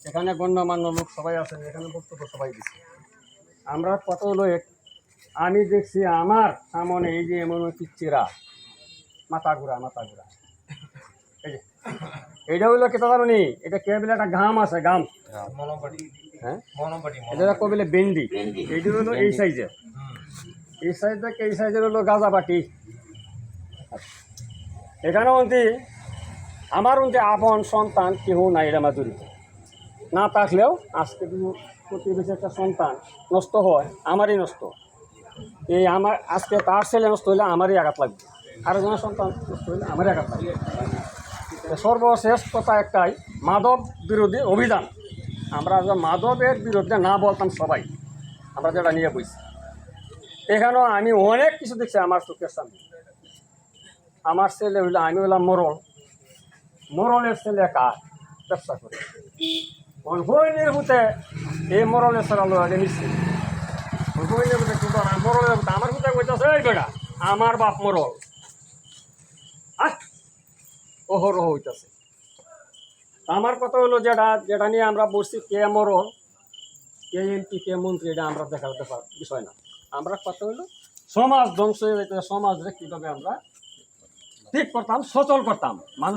এখানে গণ্যমান্য লোক সবাই আছেন, এখানে বক্তব্য সবাই দিচ্ছে। আমরা কত লোক আমি দেখছি আমার সামনে এই যে এমন পিচ্চিরা মাথা ঘুরা এই যে এইটা হইলো কেটা জানি, এটা কে বলে একটা ঘাম আছে, ঘাম, হ্যাঁ এটা কবিলে বেন্ডি। এইটা হলো এই সাইজের, এই সাইজ থেকে এই সাইজের হলো গাঁজাবাটি। এখানে অন্তি আমার অন্তি আপন সন্তান কেউ নাই এটা জড়িত না থাকলেও আজকে প্রতিবেশী একটা সন্তান নষ্ট হয়, আমারই নষ্ট। এই আমার আজকে তার ছেলে নষ্ট হইলে আমারই আঘাত লাগবে, আরেকজনের সন্তান নষ্ট হইলে আমারই আঘাত লাগবে। সর্বশেষ কথা একটাই, মাদক বিরোধী অভিযান। আমরা যে মাদকের বিরুদ্ধে না বলতাম সবাই, আমরা যেটা নিয়ে বইছি, এখানেও আমি অনেক কিছু দেখছি আমার চোখের সামনে। আমার ছেলে হইলে, আমি হইলাম মরলের ছেলে কার ব্যবসা করে হইনের হতে এই মরলের ছাড়া লোকে নিচ্ছে। হইনের হতে কিন্তু মরলের হতে আমার হতে কইতেছে এই বেটা আমার বাপ মরল ওহরহ হইতেছে। আমার কথা হলো যেটা নিয়ে আমরা বসছি, কে মরল, কে এমপি, কে মন্ত্রী, এটা আমরা দেখার বিষয় না। আমরা কথা হলো সমাজ ধ্বংস হয়ে যেতে, সমাজে কীভাবে আমরা ঠিক করতাম, সচল করতাম, মানুষ